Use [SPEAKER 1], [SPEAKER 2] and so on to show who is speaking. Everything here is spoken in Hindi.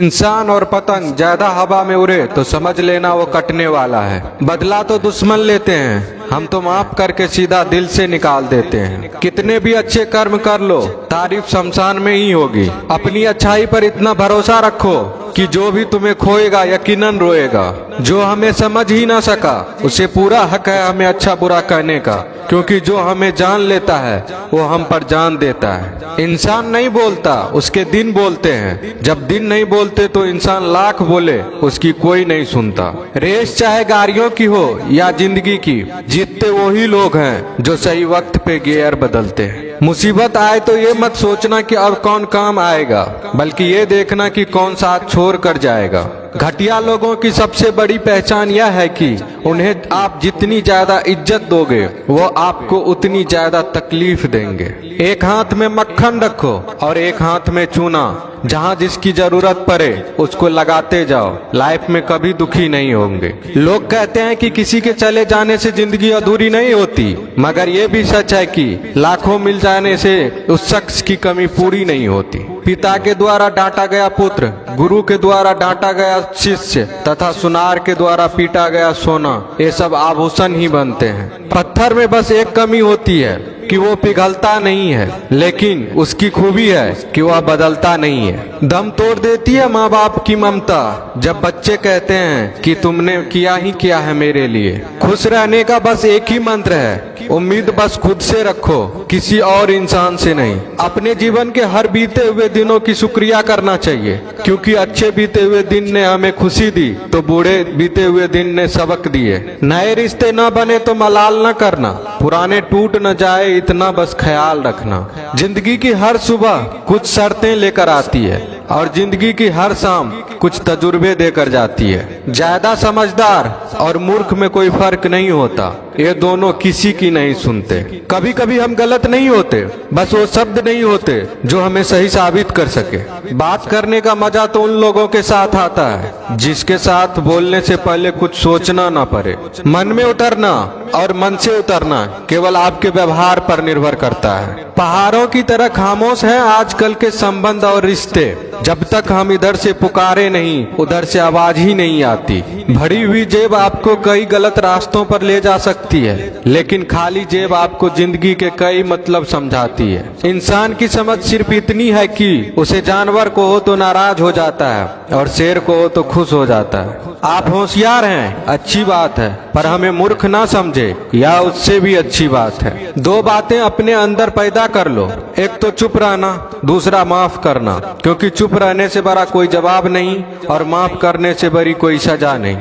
[SPEAKER 1] इंसान और पतंग ज्यादा हवा में उड़े तो समझ लेना वो कटने वाला है। बदला तो दुश्मन लेते हैं, हम तो माफ करके सीधा दिल से निकाल देते हैं। कितने भी अच्छे कर्म कर लो, तारीफ शमशान में ही होगी। अपनी अच्छाई पर इतना भरोसा रखो कि जो भी तुम्हें खोएगा यकीनन रोएगा। जो हमें समझ ही ना सका उसे पूरा हक है हमें अच्छा बुरा कहने का, क्योंकि जो हमें जान लेता है वो हम पर जान देता है। इंसान नहीं बोलता, उसके दिन बोलते हैं। जब दिन नहीं बोलते तो इंसान लाख बोले उसकी कोई नहीं सुनता। रेस चाहे गाड़ियों की हो या जिंदगी की, जीतते वही लोग हैं जो सही वक्त पे गियर बदलते हैं। मुसीबत आए तो ये मत सोचना कि अब कौन काम आएगा, बल्कि ये देखना कि कौन साथ छोड़ कर जाएगा। घटिया लोगों की सबसे बड़ी पहचान यह है कि उन्हें आप जितनी ज्यादा इज्जत दोगे वो आपको उतनी ज्यादा तकलीफ देंगे। एक हाथ में मक्खन रखो और एक हाथ में चूना। जहाँ जिसकी जरूरत पड़े उसको लगाते जाओ, लाइफ में कभी दुखी नहीं होंगे। लोग कहते हैं कि किसी के चले जाने से जिंदगी अधूरी नहीं होती, मगर ये भी सच है कि लाखों मिल जाने से उस शख्स की कमी पूरी नहीं होती। पिता के द्वारा डांटा गया पुत्र, गुरु के द्वारा डांटा गया शिष्य तथा सुनार के द्वारा पीटा गया सोना, ये सब आभूषण ही बनते हैं। पत्थर में बस एक कमी होती है कि वो पिघलता नहीं है, लेकिन उसकी खूबी है कि वह बदलता नहीं है। दम तोड़ देती है माँ बाप की ममता जब बच्चे कहते हैं कि तुमने किया ही क्या है मेरे लिए। खुश रहने का बस एक ही मंत्र है, उम्मीद बस खुद से रखो, किसी और इंसान से नहीं। अपने जीवन के हर बीते हुए दिनों की शुक्रिया करना चाहिए, क्योंकि अच्छे बीते हुए दिन ने हमें खुशी दी तो बूढ़े बीते हुए दिन ने सबक दिए। नए रिश्ते न बने तो मलाल न करना, पुराने टूट न जाए इतना बस ख्याल रखना। जिंदगी की हर सुबह कुछ शर्तें लेकर आती है और जिंदगी की हर शाम कुछ तजुर्बे देकर जाती है। ज्यादा समझदार और मूर्ख में कोई फर्क नहीं होता, ये दोनों किसी की नहीं सुनते। कभी कभी हम गलत नहीं होते, बस वो शब्द नहीं होते जो हमें सही साबित कर सके। बात करने का मजा तो उन लोगों के साथ आता है जिसके साथ बोलने से पहले कुछ सोचना ना पड़े। मन में उतरना और मन से उतरना केवल आपके व्यवहार पर निर्भर करता है। पहाड़ों की तरह खामोश है आजकल के संबंध और रिश्ते। जब तक हम इधर से पुकारे नहीं उधर से आवाज ही नहीं आती। भरी हुई जेब आपको कई गलत रास्तों पर ले जा सकती है, लेकिन खाली जेब आपको जिंदगी के कई मतलब समझाती है। इंसान की समझ सिर्फ इतनी है कि उसे जानवर को हो तो नाराज हो जाता है और शेर को हो तो खुश हो जाता है। आप होशियार हैं, अच्छी बात है, पर हमें मूर्ख ना समझे या उससे भी अच्छी बात है। दो बातें अपने अंदर पैदा कर लो, एक तो चुप रहना, दूसरा माफ करना, क्योंकि चुप रहने से बड़ा कोई जवाब नहीं और माफ करने से बड़ी कोई सजा नहीं।